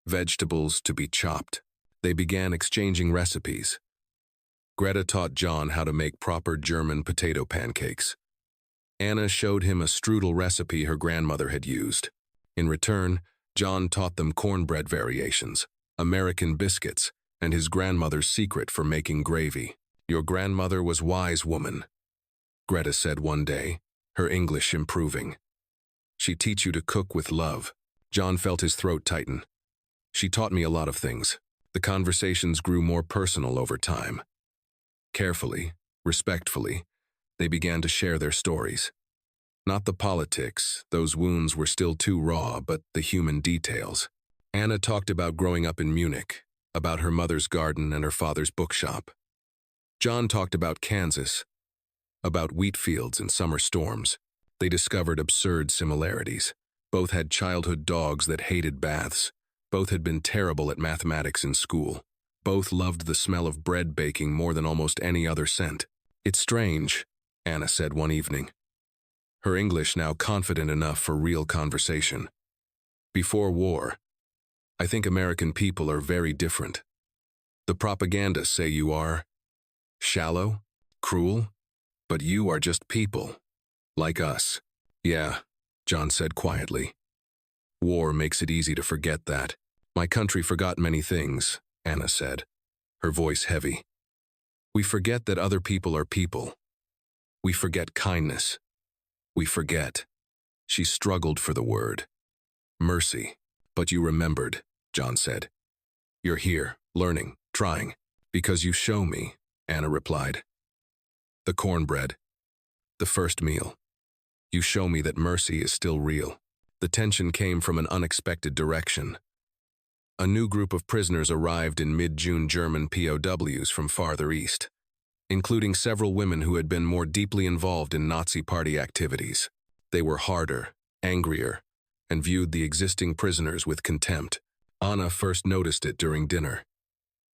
vegetables to be chopped. They began exchanging recipes. Greta taught John how to make proper German potato pancakes. Anna showed him a strudel recipe her grandmother had used. In return, John taught them cornbread variations, American biscuits, and his grandmother's secret for making gravy. Your grandmother was wise woman, Greta said one day, her English improving. She teach you to cook with love. John felt his throat tighten. She taught me a lot of things. The conversations grew more personal over time. Carefully, respectfully, they began to share their stories. Not the politics, those wounds were still too raw, but the human details. Anna talked about growing up in Munich, about her mother's garden and her father's bookshop. John talked about Kansas, about wheat fields and summer storms. They discovered absurd similarities. Both had childhood dogs that hated baths. Both had been terrible at mathematics in school. Both loved the smell of bread baking more than almost any other scent. It's strange, Anna said one evening, her English now confident enough for real conversation. Before war, I think American people are very different. The propaganda say you are shallow, cruel, but you are just people, like us. Yeah, John said quietly. War makes it easy to forget that. My country forgot many things, Anna said, her voice heavy. We forget that other people are people. We forget kindness. We forget. She struggled for the word. Mercy. But you remembered, John said. You're here, learning, trying. Because you show me, Anna replied. The cornbread. The first meal. You show me that mercy is still real. The tension came from an unexpected direction. A new group of prisoners arrived in mid-June, German POWs from farther east, including several women who had been more deeply involved in Nazi party activities. They were harder, angrier, and viewed the existing prisoners with contempt. Anna first noticed it during dinner.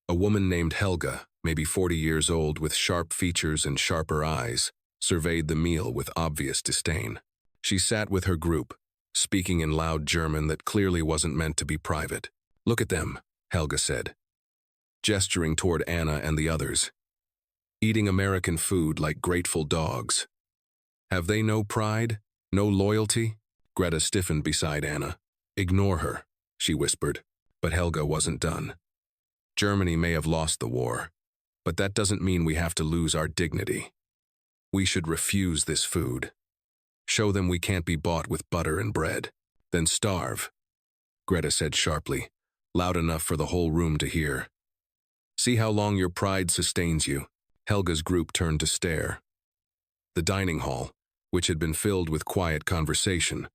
A woman named Helga, maybe 40 years old with sharp features and sharper eyes, surveyed the meal with obvious disdain. She sat with her group, speaking in loud German that clearly wasn't meant to be private. Look at them, Helga said, gesturing toward Anna and the others. Eating American food like grateful dogs. Have they no pride? No loyalty? Greta stiffened beside Anna. Ignore her, she whispered, but Helga wasn't done. Germany may have lost the war, but that doesn't mean we have to lose our dignity. We should refuse this food. Show them we can't be bought with butter and bread. Then starve, Greta said sharply, loud enough for the whole room to hear. See how long your pride sustains you. Helga's group turned to stare. The dining hall, which had been filled with quiet conversation,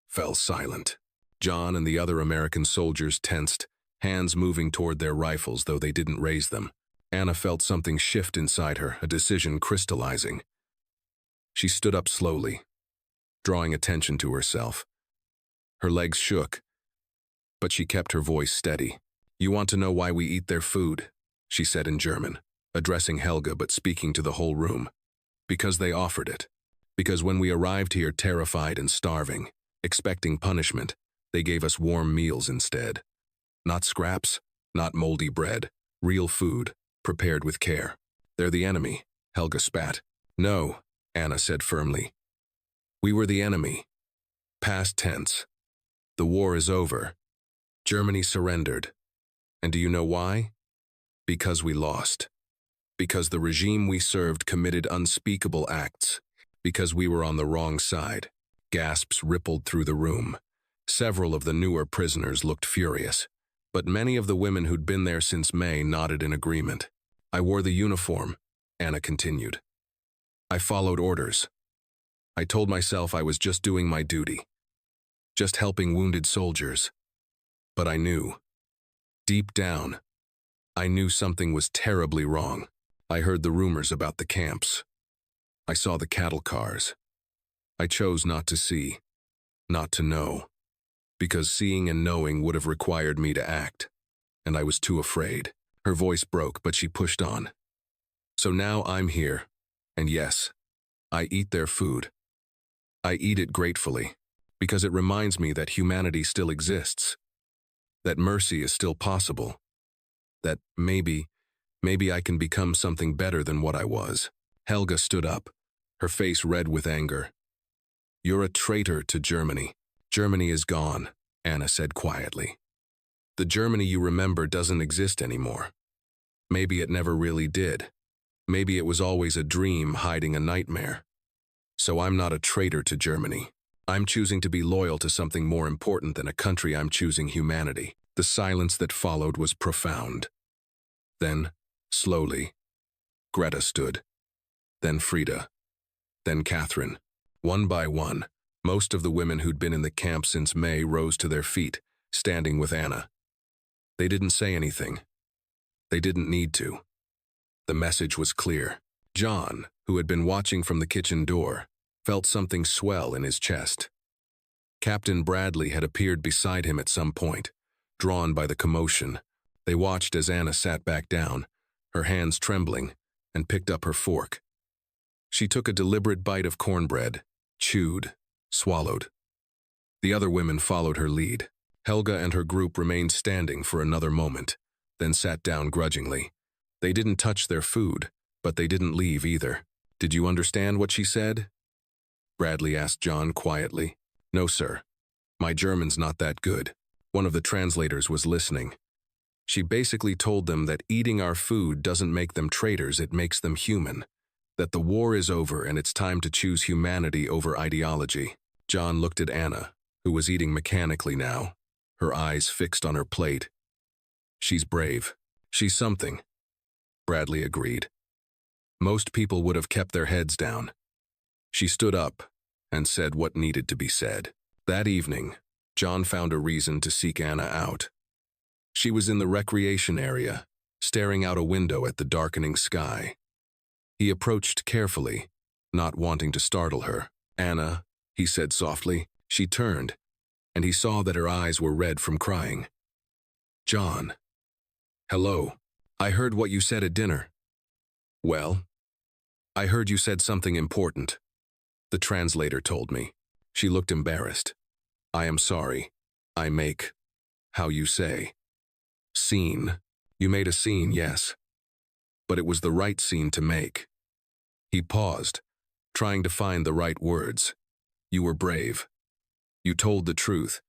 fell silent. John and the other American soldiers tensed, hands moving toward their rifles though they didn't raise them. Anna felt something shift inside her, a decision crystallizing. She stood up slowly, drawing attention to herself. Her legs shook, but she kept her voice steady. You want to know why we eat their food, she said in German, addressing Helga but speaking to the whole room. Because they offered it. Because when we arrived here terrified and starving, expecting punishment, they gave us warm meals instead. Not scraps, not moldy bread, real food, prepared with care. They're the enemy, Helga spat. No, Anna said firmly. We were the enemy. Past tense. The war is over. Germany surrendered. And do you know why? Because we lost. Because the regime we served committed unspeakable acts. Because we were on the wrong side. Gasps rippled through the room. Several of the newer prisoners looked furious, but many of the women who'd been there since May nodded in agreement. I wore the uniform, Anna continued. I followed orders. I told myself I was just doing my duty, just helping wounded soldiers. But I knew, deep down, I knew something was terribly wrong. I heard the rumors about the camps. I saw the cattle cars. I chose not to see, not to know, because seeing and knowing would have required me to act, and I was too afraid. Her voice broke, but she pushed on. So now I'm here, and yes, I eat their food. I eat it gratefully, because it reminds me that humanity still exists, that mercy is still possible, that maybe I can become something better than what I was. Helga stood up, her face red with anger. You're a traitor to Germany. Germany is gone, Anna said quietly. The Germany you remember doesn't exist anymore. Maybe it never really did. Maybe it was always a dream hiding a nightmare. So I'm not a traitor to Germany. I'm choosing to be loyal to something more important than a country. I'm choosing humanity. The silence that followed was profound. Then, slowly, Greta stood. Then Frida. Then Catherine. One by one, most of the women who'd been in the camp since May rose to their feet, standing with Anna. They didn't say anything. They didn't need to. The message was clear. John, who had been watching from the kitchen door, felt something swell in his chest. Captain Bradley had appeared beside him at some point, drawn by the commotion. They watched as Anna sat back down, her hands trembling, and picked up her fork. She took a deliberate bite of cornbread, chewed, swallowed. The other women followed her lead. Helga and her group remained standing for another moment, then sat down grudgingly. They didn't touch their food, but they didn't leave either. Did you understand what she said? Bradley asked John quietly. No, sir. My German's not that good. One of the translators was listening. She basically told them that eating our food doesn't make them traitors, it makes them human. That the war is over and it's time to choose humanity over ideology. John looked at Anna, who was eating mechanically now, her eyes fixed on her plate. She's brave. She's something. Bradley agreed. Most people would have kept their heads down. She stood up and said what needed to be said. That evening, John found a reason to seek Anna out. She was in the recreation area, staring out a window at the darkening sky. He approached carefully, not wanting to startle her. Anna, he said softly. She turned, and he saw that her eyes were red from crying. John. Hello. I heard what you said at dinner. Well, I heard you said something important. The translator told me. She looked embarrassed. I am sorry. I make, how you say, scene. You made a scene, yes. But it was the right scene to make. He paused, trying to find the right words. You were brave. You told the truth,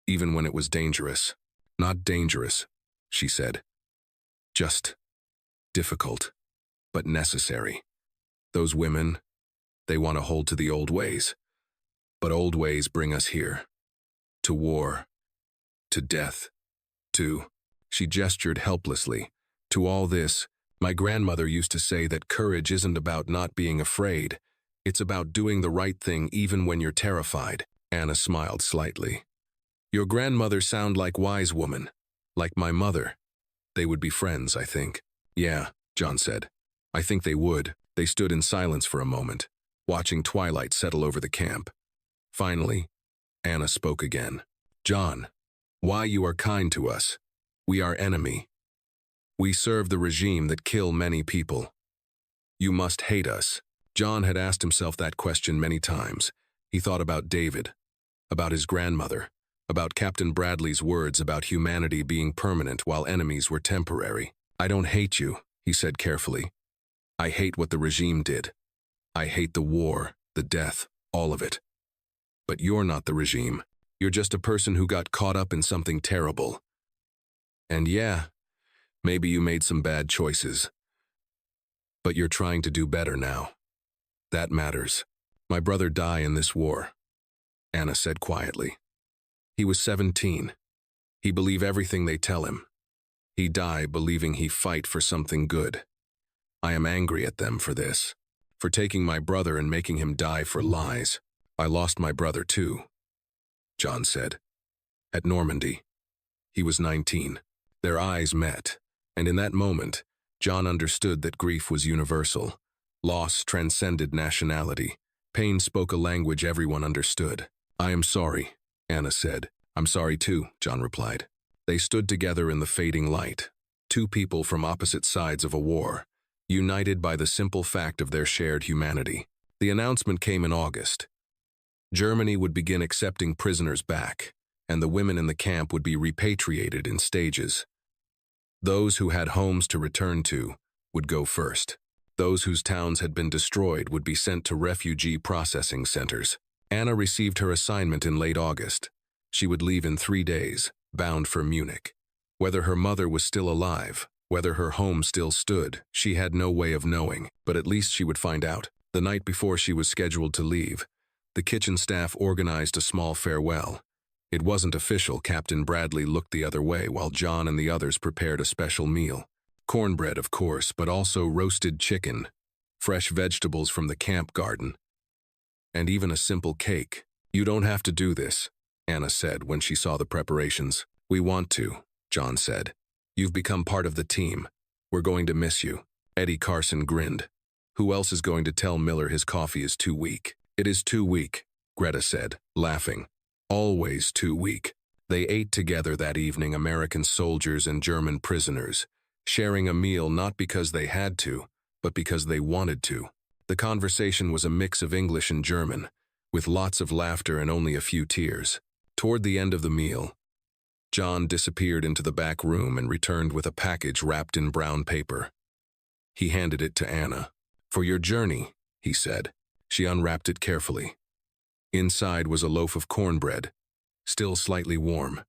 even when it was dangerous. Not dangerous, she said. Just difficult, but necessary. Those women, they want to hold to the old ways. But old ways bring us here. To war. To death. To, she gestured helplessly. To all this, my grandmother used to say that courage isn't about not being afraid. It's about doing the right thing even when you're terrified. Anna smiled slightly. Your grandmother sound like wise woman. Like my mother. They would be friends, I think. Yeah, John said. I think they would. They stood in silence for a moment, watching twilight settle over the camp. Finally, Anna spoke again. John, why you are kind to us? We are enemy. We serve the regime that kill many people. You must hate us. John had asked himself that question many times. He thought about David, about his grandmother, about Captain Bradley's words about humanity being permanent while enemies were temporary. I don't hate you, he said carefully. I hate what the regime did. I hate the war, the death, all of it. But you're not the regime. You're just a person who got caught up in something terrible. And yeah, maybe you made some bad choices. But you're trying to do better now. That matters. My brother died in this war, Anna said quietly. He was 17. He believe everything they tell him. He die believing he fight for something good. I am angry at them for this, for taking my brother and making him die for lies. I lost my brother too, John said. At Normandy. He was 19. Their eyes met, and in that moment, John understood that grief was universal. Loss transcended nationality. Pain spoke a language everyone understood. I am sorry, Anna said. I'm sorry too, John replied. They stood together in the fading light, two people from opposite sides of a war, united by the simple fact of their shared humanity. The announcement came in August. Germany would begin accepting prisoners back, and the women in the camp would be repatriated in stages. Those who had homes to return to would go first. Those whose towns had been destroyed would be sent to refugee processing centers. Anna received her assignment in late August. She would leave in 3 days, bound for Munich. Whether her mother was still alive, whether her home still stood, she had no way of knowing, but at least she would find out. The night before she was scheduled to leave, the kitchen staff organized a small farewell. It wasn't official. Captain Bradley looked the other way while John and the others prepared a special meal. Cornbread, of course, but also roasted chicken, fresh vegetables from the camp garden, and even a simple cake. You don't have to do this, Anna said when she saw the preparations. We want to, John said. You've become part of the team. We're going to miss you. Eddie Carson grinned. Who else is going to tell Miller his coffee is too weak? It is too weak, Greta said, laughing. Always too weak. They ate together that evening, American soldiers and German prisoners, sharing a meal not because they had to, but because they wanted to. The conversation was a mix of English and German, with lots of laughter and only a few tears. Toward the end of the meal, John disappeared into the back room and returned with a package wrapped in brown paper. He handed it to Anna. For your journey, he said. She unwrapped it carefully. Inside was a loaf of cornbread, still slightly warm,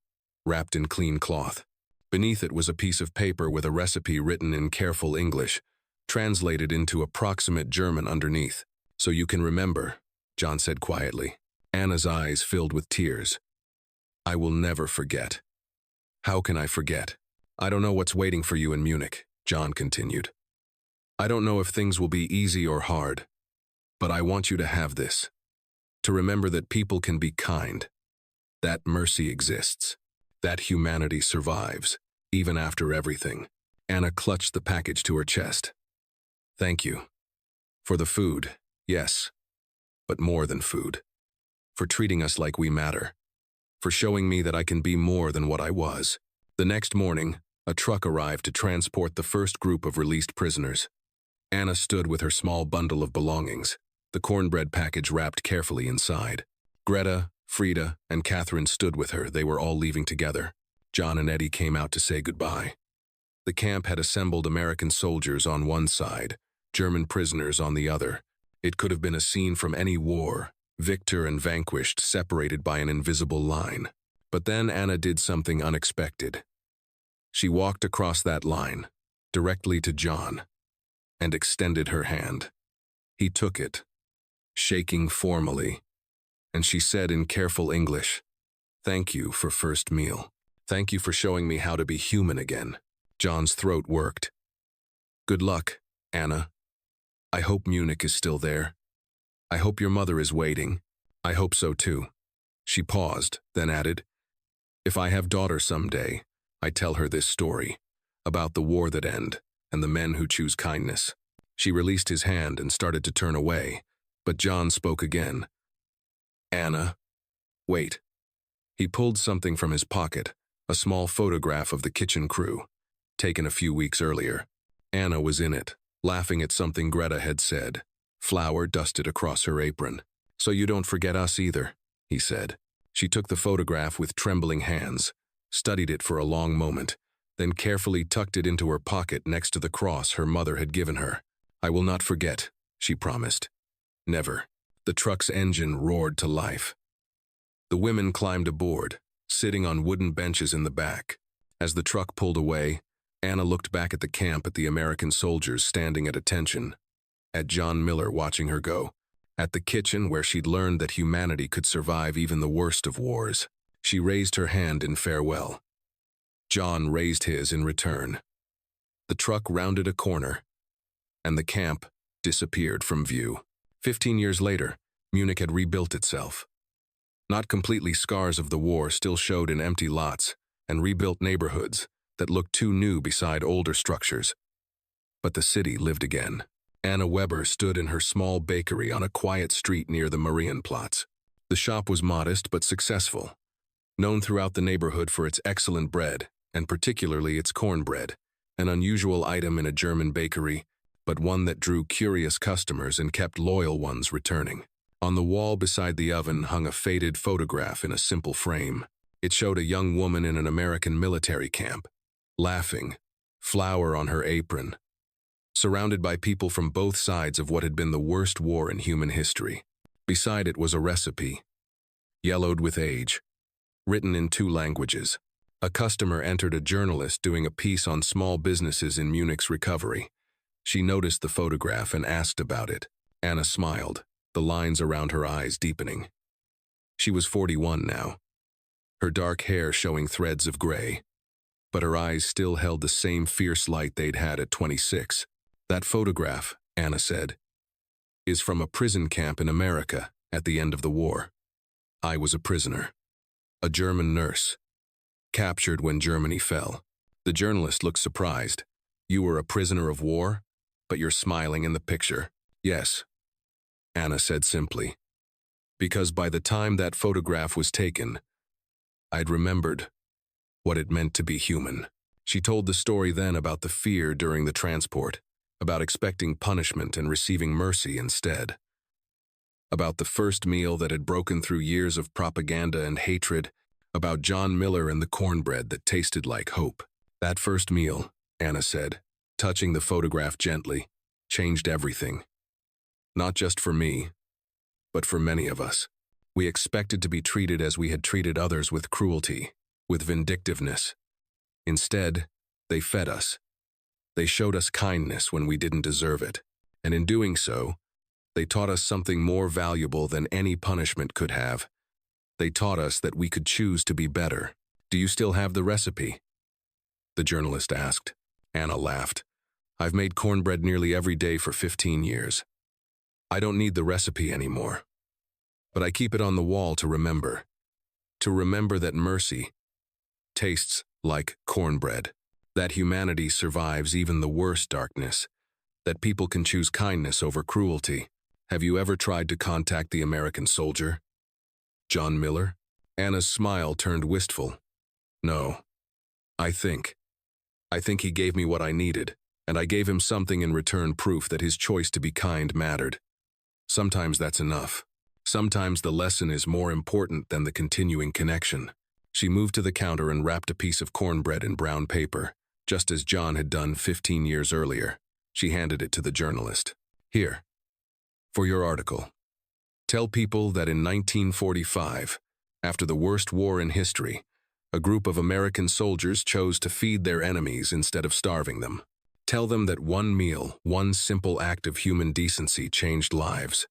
wrapped in clean cloth. Beneath it was a piece of paper with a recipe written in careful English, translated into approximate German underneath. So you can remember, John said quietly. Anna's eyes filled with tears. I will never forget. How can I forget? I don't know what's waiting for you in Munich, John continued. I don't know if things will be easy or hard, but I want you to have this. To remember that people can be kind, that mercy exists, that humanity survives, even after everything. Anna clutched the package to her chest. Thank you. For the food, yes, but more than food. For treating us like we matter. For showing me that I can be more than what I was. The next morning, a truck arrived to transport the first group of released prisoners. Anna stood with her small bundle of belongings, the cornbread package wrapped carefully inside. Greta, Frida, and Catherine stood with her. They were all leaving together. John and Eddie came out to say goodbye. The camp had assembled American soldiers on one side, German prisoners on the other. It could have been a scene from any war, victor and vanquished, separated by an invisible line. But then Anna did something unexpected. She walked across that line, directly to John, and extended her hand. He took it, shaking formally, and she said in careful English, "Thank you for first meal. Thank you for showing me how to be human again." John's throat worked. "Good luck, Anna. I hope Munich is still there. I hope your mother is waiting. I hope so too." She paused, then added, "If I have daughter someday, I tell her this story, about the war that end, and the men who choose kindness." She released his hand and started to turn away, but John spoke again. "Anna, wait." He pulled something from his pocket, a small photograph of the kitchen crew, taken a few weeks earlier. Anna was in it, laughing at something Greta had said, flour dusted across her apron. "So you don't forget us either," he said. She took the photograph with trembling hands, studied it for a long moment, then carefully tucked it into her pocket next to the cross her mother had given her. "I will not forget," she promised. Never. The truck's engine roared to life. The women climbed aboard, sitting on wooden benches in the back. As the truck pulled away, Anna looked back at the camp, at the American soldiers standing at attention, at John Miller watching her go, at the kitchen where she'd learned that humanity could survive even the worst of wars. She raised her hand in farewell. John raised his in return. The truck rounded a corner, and the camp disappeared from view. 15 years later, Munich had rebuilt itself. Not completely, scars of the war still showed in empty lots and rebuilt neighborhoods that looked too new beside older structures. But the city lived again. Anna Weber stood in her small bakery on a quiet street near the Marienplatz. The shop was modest but successful, known throughout the neighborhood for its excellent bread, and particularly its cornbread, an unusual item in a German bakery, but one that drew curious customers and kept loyal ones returning. On the wall beside the oven hung a faded photograph in a simple frame. It showed a young woman in an American military camp, laughing, flour on her apron, surrounded by people from both sides of what had been the worst war in human history. Beside it was a recipe, yellowed with age, written in 2 languages. A customer entered, a journalist doing a piece on small businesses in Munich's recovery. She noticed the photograph and asked about it. Anna smiled, the lines around her eyes deepening. She was 41 now, her dark hair showing threads of gray, but her eyes still held the same fierce light they'd had at 26. That photograph, Anna said, is from a prison camp in America at the end of the war. I was a prisoner, a German nurse, captured when Germany fell. The journalist looked surprised. You were a prisoner of war, but you're smiling in the picture. Yes, Anna said simply, because by the time that photograph was taken, I'd remembered what it meant to be human. She told the story then about the fear during the transport, about expecting punishment and receiving mercy instead, about the first meal that had broken through years of propaganda and hatred, about John Miller and the cornbread that tasted like hope. That first meal, Anna said, touching the photograph gently, changed everything. Not just for me, but for many of us. We expected to be treated as we had treated others, with cruelty, with vindictiveness. Instead, they fed us. They showed us kindness when we didn't deserve it, and in doing so, they taught us something more valuable than any punishment could have. They taught us that we could choose to be better. Do you still have the recipe? The journalist asked. Anna laughed. I've made cornbread nearly every day for 15 years. I don't need the recipe anymore. But I keep it on the wall to remember that mercy tastes like cornbread, that humanity survives even the worst darkness, that people can choose kindness over cruelty. Have you ever tried to contact the American soldier? John Miller? Anna's smile turned wistful. No. I think he gave me what I needed, and I gave him something in return, proof that his choice to be kind mattered. Sometimes that's enough. Sometimes the lesson is more important than the continuing connection. She moved to the counter and wrapped a piece of cornbread in brown paper, just as John had done 15 years earlier. She handed it to the journalist. Here, for your article. Tell people that in 1945, after the worst war in history, a group of American soldiers chose to feed their enemies instead of starving them. Tell them that one meal, one simple act of human decency changed lives.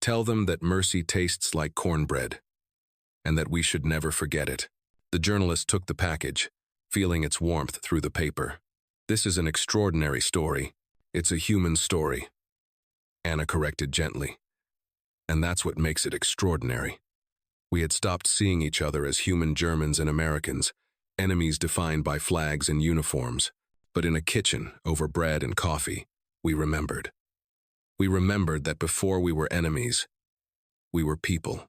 Tell them that mercy tastes like cornbread, and that we should never forget it. The journalist took the package, feeling its warmth through the paper. This is an extraordinary story. It's a human story, Anna corrected gently. And that's what makes it extraordinary. We had stopped seeing each other as human Germans and Americans, enemies defined by flags and uniforms. But in a kitchen, over bread and coffee, we remembered. We remembered that before we were enemies, we were people,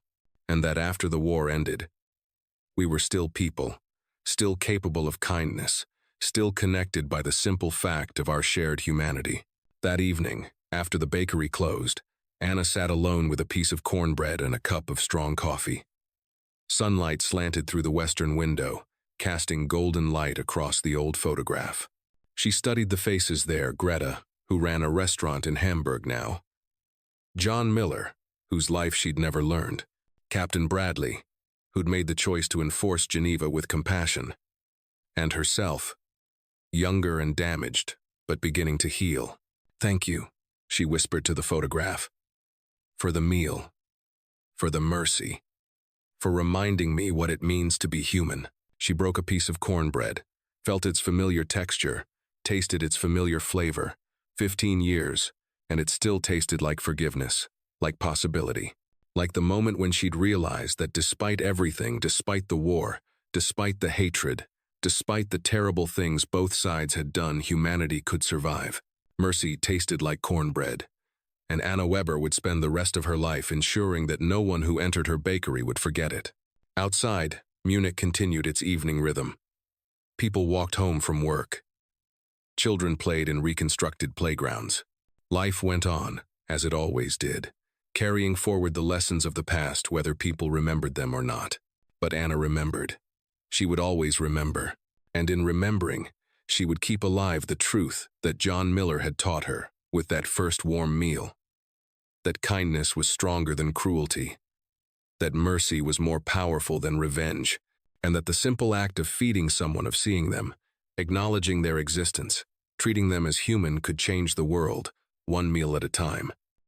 and that after the war ended, we were still people, still capable of kindness, still connected by the simple fact of our shared humanity. That evening, after the bakery closed, Anna sat alone with a piece of cornbread and a cup of strong coffee. Sunlight slanted through the western window, casting golden light across the old photograph. She studied the faces there: Greta, who ran a restaurant in Hamburg now; John Miller, whose life she'd never learned; Captain Bradley, who'd made the choice to enforce Geneva with compassion; and herself, younger and damaged, but beginning to heal. "Thank you," she whispered to the photograph. "For the meal. For the mercy. For reminding me what it means to be human." She broke a piece of cornbread, felt its familiar texture, tasted its familiar flavor. 15 years, and it still tasted like forgiveness, like possibility. Like the moment when she'd realized that despite everything, despite the war, despite the hatred, despite the terrible things both sides had done, humanity could survive. Mercy tasted like cornbread, and Anna Weber would spend the rest of her life ensuring that no one who entered her bakery would forget it. Outside, Munich continued its evening rhythm. People walked home from work. Children played in reconstructed playgrounds. Life went on, as it always did, carrying forward the lessons of the past, whether people remembered them or not. But Anna remembered. She would always remember. And in remembering, she would keep alive the truth that John Miller had taught her with that first warm meal. That kindness was stronger than cruelty. That mercy was more powerful than revenge. And that the simple act of feeding someone, of seeing them, acknowledging their existence, treating them as human, could change the world, one meal at a time.